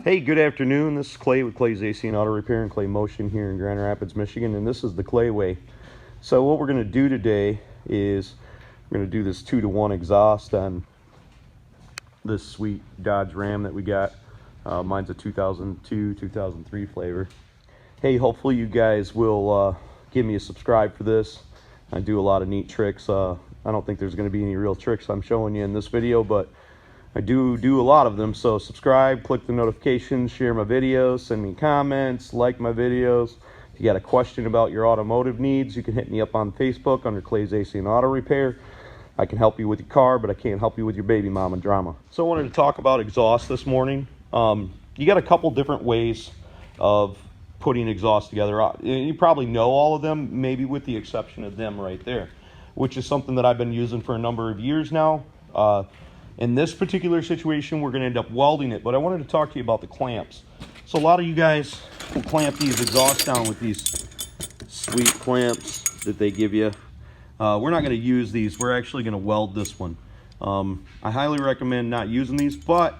Hey, good afternoon. This is Clay with Clay's AC and Auto Repair and Clay Motion here in Grand Rapids, Michigan, and this is the Clay Way. So what we're going to do today is we're going to do this 2-to-1 exhaust on this sweet Dodge Ram that we got. Mine's a 2002, 2003 flavor. Hey, hopefully you guys will give me a subscribe for this. I do a lot of neat tricks. I don't think there's going to be any real tricks I'm showing you in this video, but I do a lot of them, so subscribe, click the notifications, share my videos, send me comments, like my videos. If you got a question about your automotive needs, you can hit me up on Facebook under Clay's AC and Auto Repair. I can help you with your car, but I can't help you with your baby mama drama. So I wanted to talk about exhaust this morning. You got a couple different ways of putting exhaust together. You probably know all of them, maybe with the exception of them right there, which is something that I've been using for a number of years now. In this particular situation, we're going to end up welding it, but I wanted to talk to you about the clamps. So a lot of you guys will clamp these exhausts down with these sweet clamps that they give you. We're not going to use these. We're actually going to weld this one. I highly recommend not using these, but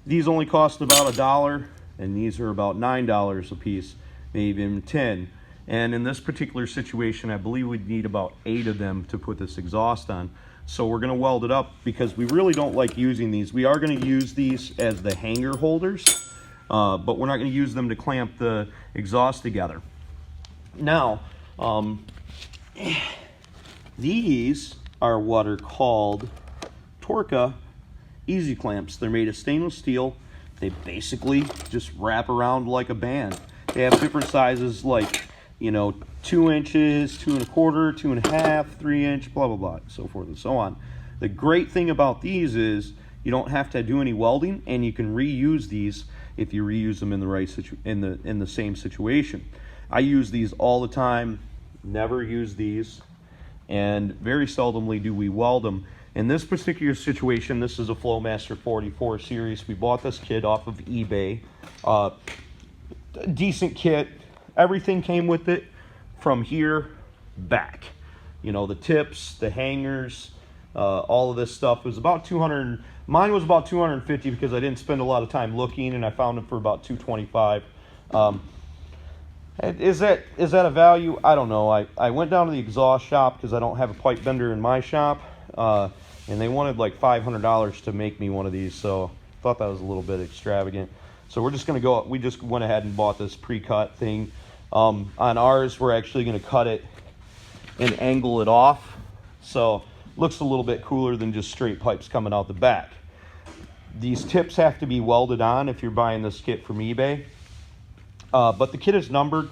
these only cost about $1, and these are about $9 a piece, maybe even 10. And in this particular situation, I believe we'd need about 8 of them to put this exhaust on. So we're going to weld it up because we really don't like using these. We are going to use these as the hanger holders, but we're not going to use them to clamp the exhaust together. Now, these are what are called Torca easy clamps. They're made of stainless steel. They basically just wrap around like a band. They have different sizes, like, 2 inches, 2 1/4, 2 1/2, 3 inch, blah, blah, blah, so forth and so on. The great thing about these is you don't have to do any welding, and you can reuse these if you reuse them in the right in the same situation. I use these all the time, never use these, and very seldomly do we weld them. In this particular situation, this is a Flowmaster 44 series. We bought this kit off of eBay. Decent kit. Everything came with it from here back. The tips, the hangers, all of this stuff was about 200. Mine was about 250 because I didn't spend a lot of time looking, and I found them for about 225. Is that a value? I don't know. I went down to the exhaust shop because I don't have a pipe bender in my shop, and they wanted like $500 to make me one of these, so I thought that was a little bit extravagant. So we're just going to go, we just went ahead and bought this pre-cut thing. On ours, we're actually going to cut it and angle it off. So looks a little bit cooler than just straight pipes coming out the back. These tips have to be welded on if you're buying this kit from eBay. But the kit is numbered.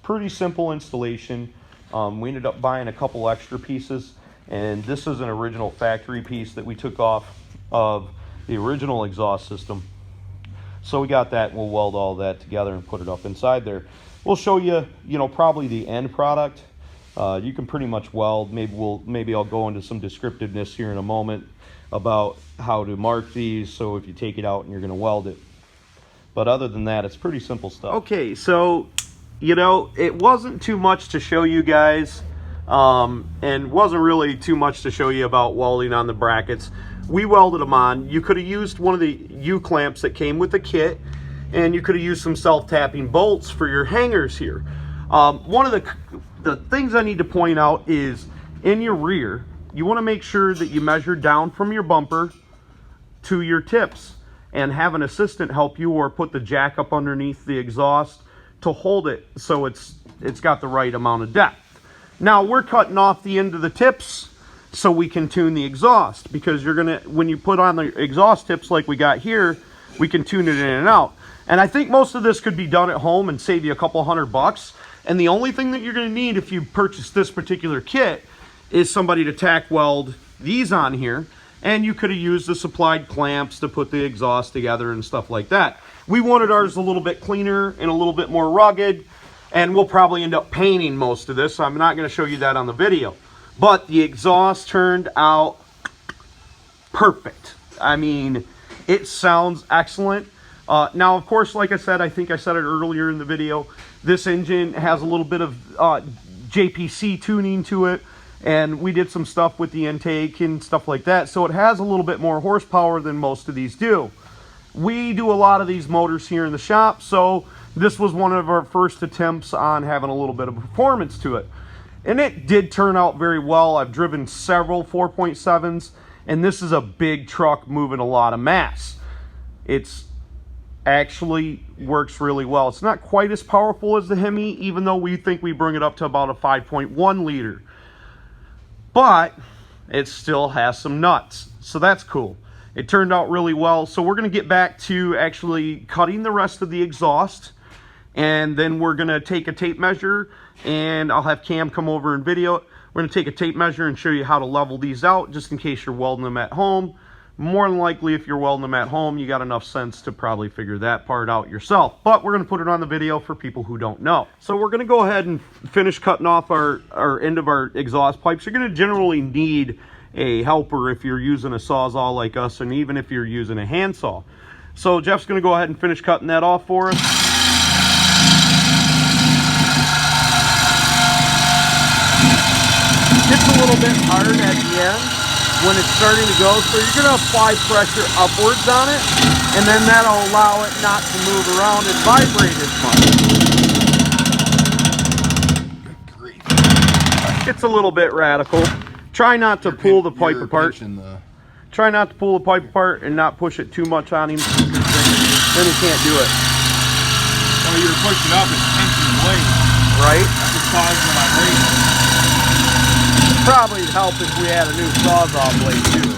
Pretty simple installation. We ended up buying a couple extra pieces. And this is an original factory piece that we took off of the original exhaust system. So we got that, and we'll weld all that together and put it up inside there. We'll show you, probably the end product. You can pretty much weld. Maybe I'll go into some descriptiveness here in a moment about how to mark these, so if you take it out and you're going to weld it. But other than that, it's pretty simple stuff. Okay, so, it wasn't too much to show you guys, and wasn't really too much to show you about welding on the brackets. We welded them on. You could have used one of the U-clamps that came with the kit, and you could have used some self-tapping bolts for your hangers here. One of the things I need to point out is in your rear, you want to make sure that you measure down from your bumper to your tips and have an assistant help you, or put the jack up underneath the exhaust to hold it so it's got the right amount of depth. Now we're cutting off the end of the tips so we can tune the exhaust, because when you put on the exhaust tips like we got here, we can tune it in and out. And I think most of this could be done at home and save you a couple $100. And the only thing that you're going to need if you purchase this particular kit is somebody to tack weld these on here. And you could have used the supplied clamps to put the exhaust together and stuff like that. We wanted ours a little bit cleaner and a little bit more rugged. And we'll probably end up painting most of this, so I'm not going to show you that on the video. But the exhaust turned out perfect. I mean, it sounds excellent. Now, of course, like I said, I think I said it earlier in the video, this engine has a little bit of JPC tuning to it, and we did some stuff with the intake and stuff like that, so it has a little bit more horsepower than most of these do. we do a lot of these motors here in the shop, so this was one of our first attempts on having a little bit of performance to it. And it did turn out very well. I've driven several 4.7s, and this is a big truck moving a lot of mass. It's actually works really well. It's not quite as powerful as the Hemi, even though we think we bring it up to about a 5.1 liter. But it still has some nuts, so that's cool. It turned out really well. So we're going to get back to actually cutting the rest of the exhaust, and then we're going to take a tape measure, and I'll have Cam come over and video it. We're going to take a tape measure and show you how to level these out, just in case you're welding them at home. More than likely, if you're welding them at home, you got enough sense to probably figure that part out yourself. But we're going to put it on the video for people who don't know. So we're going to go ahead and finish cutting off our end of our exhaust pipes. You're going to generally need a helper if you're using a Sawzall like us, and even if you're using a handsaw. So Jeff's going to go ahead and finish cutting that off for us. It's a little bit hard at the end when it's starting to go, so you're going to apply pressure upwards on it, and then that'll allow it not to move around and vibrate as much. It's a little bit radical. Try not to pull the pipe apart. Try not to pull the pipe apart and not push it too much on him, then he can't do it. Well, you're pushing up and pinching the blade. Right? That's what's causing my blade. Probably would help if we had a new Sawzall blade too.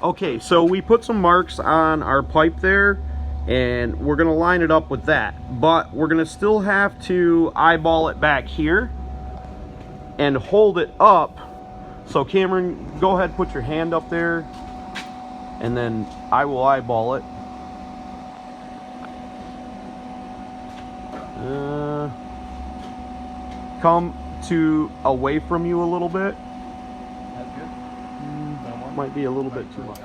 Okay, so we put some marks on our pipe there, and we're going to line it up with that. But we're going to still have to eyeball it back here and hold it up. So Cameron, go ahead, put your hand up there, and then I will eyeball it. Come to away from you a little bit. That's good. Might be a little bit too much.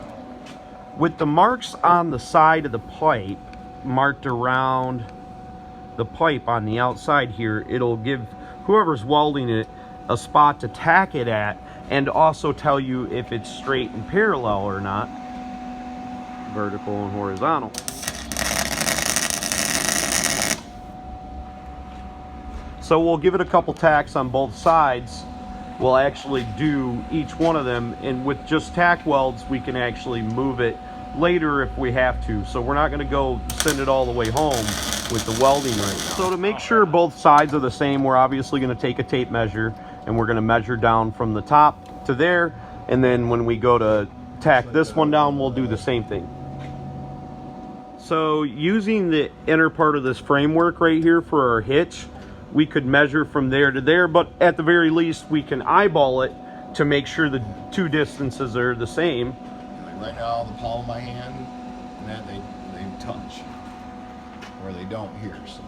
With the marks on the side of the pipe marked around the pipe on the outside here, it'll give whoever's welding it a spot to tack it at, and also tell you if it's straight and parallel or not, vertical and horizontal. So we'll give it a couple tacks on both sides. We'll actually do each one of them, and with just tack welds we can actually move it later if we have to. So we're not going to go send it all the way home with the welding right now. So to make sure both sides are the same, we're obviously going to take a tape measure, and we're going to measure down from the top to there, and then when we go to tack this one down, we'll do the same thing. So using the inner part of this framework right here for our hitch, we could measure from there to there, but at the very least we can eyeball it to make sure the two distances are the same. Like right now, the palm of my hand and that they touch, or they don't here. So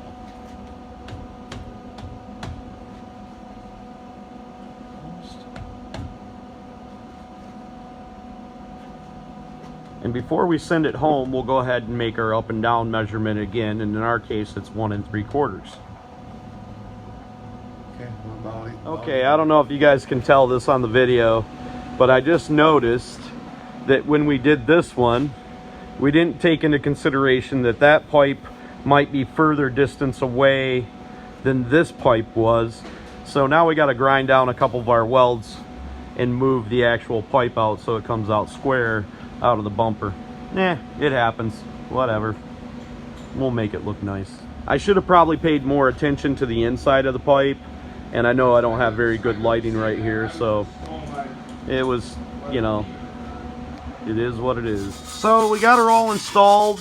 and before we send it home, we'll go ahead and make our up and down measurement again, and in our case it's 1 3/4. Okay, I don't know if you guys can tell this on the video, but I just noticed that when we did this one, we didn't take into consideration that that pipe might be further distance away than this pipe was. So now we got to grind down a couple of our welds and move the actual pipe out so it comes out square out of the bumper. It happens. Whatever. We'll make it look nice. I should have probably paid more attention to the inside of the pipe, and I know I don't have very good lighting right here, so it was, you know, it is what it is. So we got her all installed.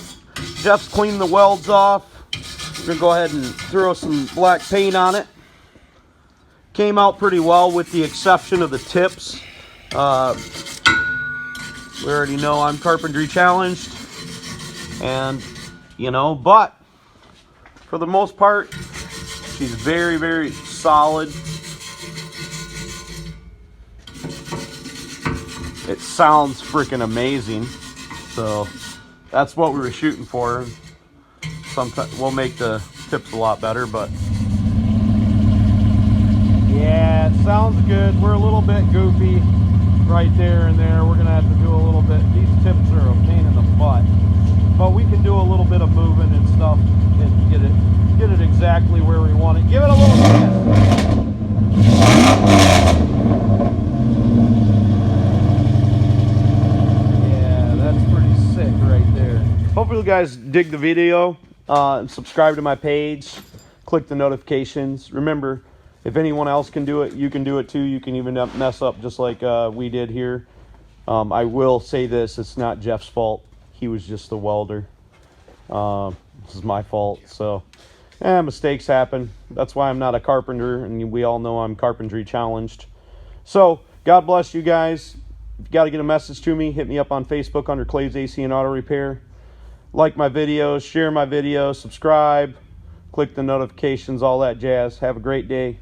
Jeff's cleaned the welds off. We're gonna go ahead and throw some black paint on it. Came out pretty well with the exception of the tips. We already know I'm carpentry challenged, and you know, but for the most part she's very, very solid. It sounds freaking amazing, so that's what we were shooting for. sometimes we'll make the tips a lot better, but yeah, it sounds good. We're a little bit goofy right there and there. We're gonna have to do a little bit. These tips are a pain in the butt, but we can do a little bit of moving and stuff and get it exactly where we want it. Give it a little twist. Yeah, that's pretty sick right there. Hopefully you guys dig the video. Subscribe to my page. Click the notifications. Remember, if anyone else can do it, you can do it too. You can even mess up just like we did here. I will say this, it's not Jeff's fault. He was just a welder. This is my fault. So, mistakes happen. That's why I'm not a carpenter, and we all know I'm carpentry challenged. So, God bless you guys. If you got to get a message to me, hit me up on Facebook under Claves AC and Auto Repair. Like my videos, share my videos, subscribe, click the notifications, all that jazz. Have a great day.